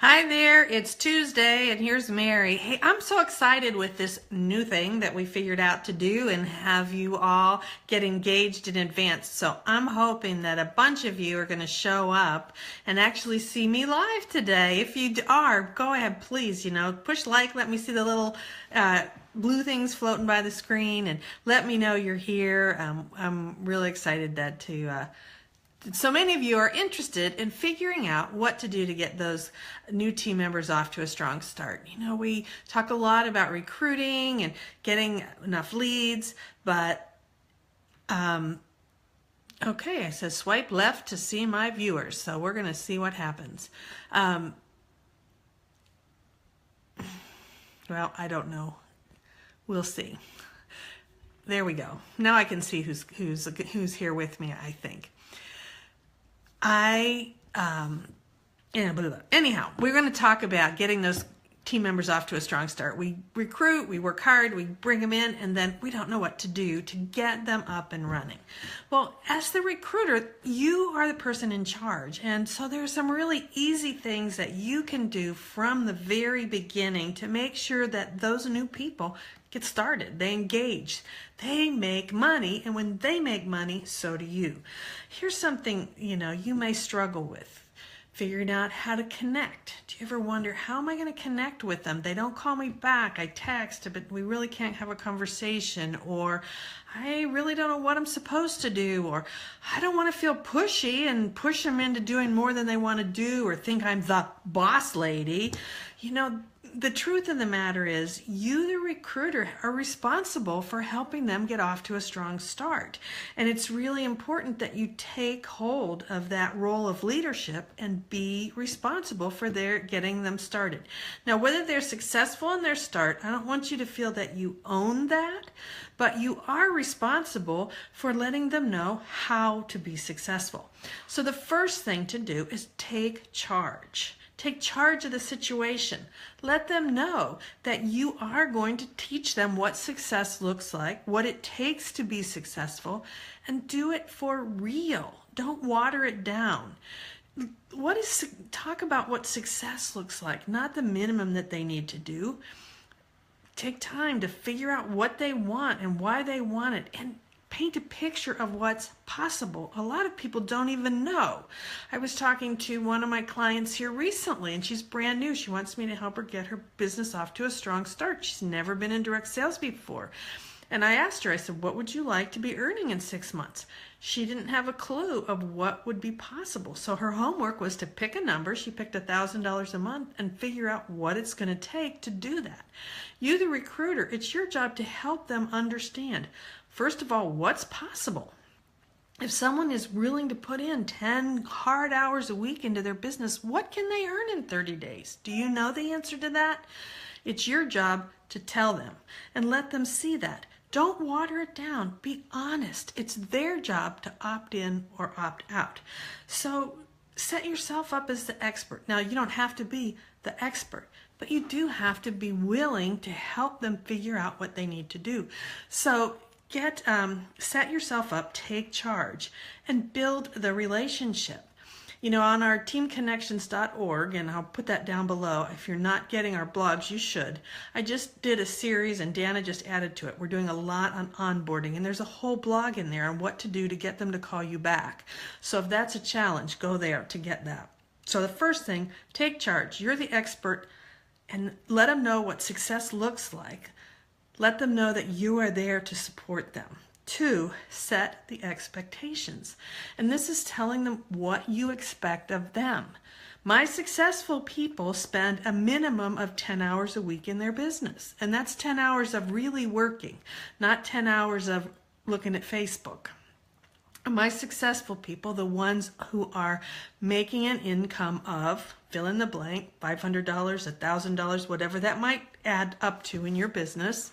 Hi there, it's Tuesday and here's Mary. Hey, I'm so excited with this new thing that we figured out to do and have you all get engaged in advance. So I'm hoping that a bunch of you are going to show up and actually see me live today. If you are, go ahead, please, push like, let me see the little blue things floating by the screen and let me know you're here. I'm really excited so many of you are interested in figuring out what to do to get those new team members off to a strong start. We talk a lot about recruiting and getting enough leads, but okay, it says swipe left to see my viewers, so we're going to see what happens. Well, I don't know. We'll see. There we go. Now I can see who's here with me, I think. Anyhow, we're going to talk about getting those team members off to a strong start. We recruit, we work hard, we bring them in, and then we don't know what to do to get them up and running. Well, as the recruiter, you are the person in charge, and so there's some really easy things that you can do from the very beginning to make sure that those new people get started, they engage, they make money, and when they make money, so do you. Here's something you may struggle with. Figuring out how to connect. Do you ever wonder, how am I going to connect with them? They don't call me back. I text, but we really can't have a conversation. Or I really don't know what I'm supposed to do. Or I don't want to feel pushy and push them into doing more than they want to do or think I'm the boss lady. The truth of the matter is, you, the recruiter, are responsible for helping them get off to a strong start. And it's really important that you take hold of that role of leadership and be responsible for getting them started. Now, whether they're successful in their start, I don't want you to feel that you own that, but you are responsible for letting them know how to be successful. So the first thing to do is take charge. Take charge of the situation. Let them know that you are going to teach them what success looks like, what it takes to be successful, and do it for real. Don't water it down. Talk about what success looks like, not the minimum that they need to do. Take time to figure out what they want and why they want it, and paint a picture of what's possible. A lot of people don't even know. I was talking to one of my clients here recently, and she's brand new. She wants me to help her get her business off to a strong start. She's never been in direct sales before. And I asked her, I said, what would you like to be earning in 6 months? She didn't have a clue of what would be possible. So her homework was to pick a number. She picked $1,000 a month and figure out what it's going to take to do that. You, the recruiter, it's your job to help them understand, first of all, what's possible. If someone is willing to put in 10 hard hours a week into their business, what can they earn in 30 days? Do you know the answer to that? It's your job to tell them and let them see that. Don't water it down. Be honest. It's their job to opt in or opt out. So set yourself up as the expert. Now, you don't have to be the expert, but you do have to be willing to help them figure out what they need to do. So set yourself up, take charge, and build the relationship. On our teamconnections.org, and I'll put that down below. If you're not getting our blogs, you should. I just did a series, and Dana just added to it. We're doing a lot on onboarding, and there's a whole blog in there on what to do to get them to call you back. So if that's a challenge, go there to get that. So the first thing, take charge. You're the expert, and let them know what success looks like. Let them know that you are there to support them. 2, set the expectations. And this is telling them what you expect of them. My successful people spend a minimum of 10 hours a week in their business. And that's 10 hours of really working, not 10 hours of looking at Facebook. My successful people, the ones who are making an income of, fill in the blank, $500, $1,000, whatever that might add up to in your business,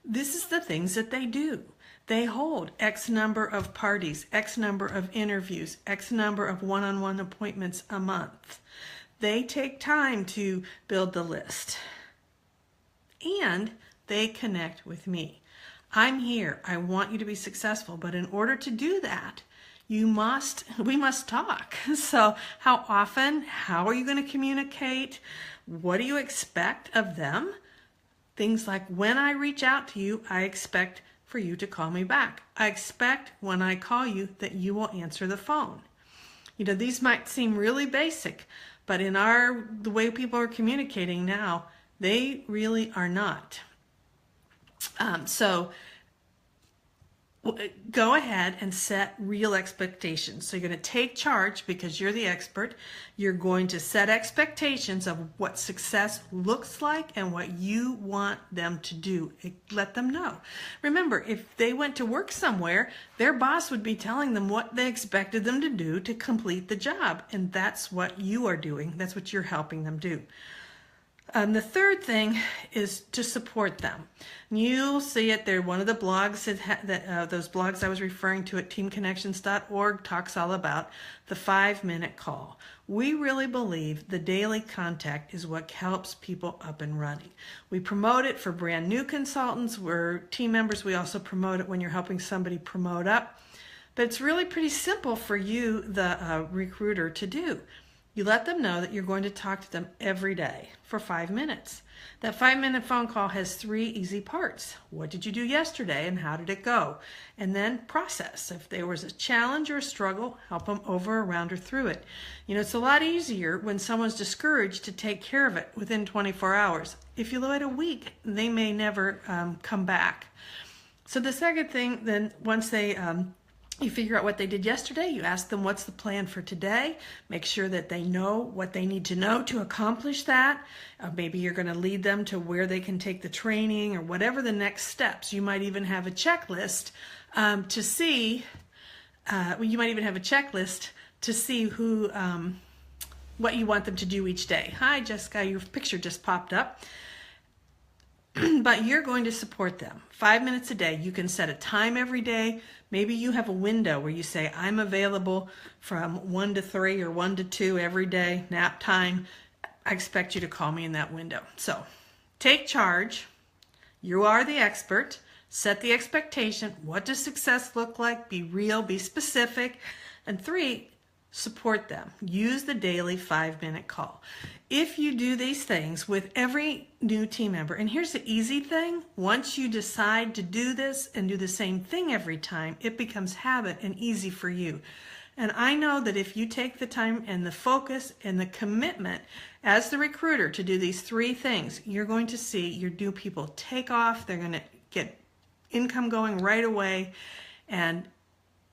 this is the things that they do. They hold X number of parties, X number of interviews, X number of one-on-one appointments a month. They take time to build the list. And they connect with me. I'm here. I want you to be successful. But in order to do that, we must talk. So how often? How are you going to communicate? What do you expect of them? Things like, when I reach out to you, I expect for you to call me back. I expect when I call you that you will answer the phone. You know, these might seem really basic, but in the way people are communicating now, they really are not. So go ahead and set real expectations. So you're going to take charge because you're the expert. You're going to set expectations of what success looks like and what you want them to do. Let them know. Remember, if they went to work somewhere, their boss would be telling them what they expected them to do to complete the job. And that's what you are doing. That's what you're helping them do. The third thing is to support them. You'll see it there. One of the blogs those blogs I was referring to at teamconnections.org talks all about the 5-minute call. We really believe the daily contact is what helps people up and running. We promote it for brand new consultants. We're team members. We also promote it when you're helping somebody promote up. But it's really pretty simple for you, the recruiter, to do. You let them know that you're going to talk to them every day for 5 minutes. That 5-minute phone call has 3 easy parts. What did you do yesterday and how did it go? And then process. If there was a challenge or a struggle, help them over, around, or through it. You know, it's a lot easier when someone's discouraged to take care of it within 24 hours. If you wait a week, they may never come back. So the second thing, then, once you figure out what they did yesterday, you ask them what's the plan for today. Make sure that they know what they need to know to accomplish that. Maybe you're going to lead them to where they can take the training or whatever the next steps. You might even have a checklist to see who what you want them to do each day. Hi, Jessica, your picture just popped up. But you're going to support them 5 minutes a day. You can set a time every day. Maybe you have a window where you say, I'm available from 1 to 3 or 1 to 2 every day, nap time. I expect you to call me in that window. So take charge. You are the expert. Set the expectation. What does success look like? Be real, be specific. And 3, support them. Use the daily 5-minute call. If you do these things with every new team member, and here's the easy thing, once you decide to do this and do the same thing every time, it becomes habit and easy for you. And I know that if you take the time and the focus and the commitment as the recruiter to do these 3 things, you're going to see your new people take off. They're going to get income going right away, and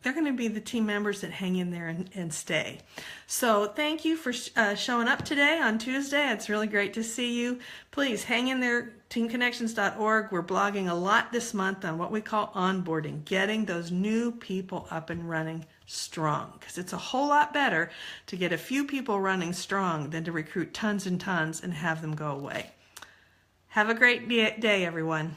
they're going to be the team members that hang in there and stay. So thank you for showing up today on Tuesday. It's really great to see you. Please hang in there, teamconnections.org. We're blogging a lot this month on what we call onboarding, getting those new people up and running strong. Because it's a whole lot better to get a few people running strong than to recruit tons and tons and have them go away. Have a great day, everyone.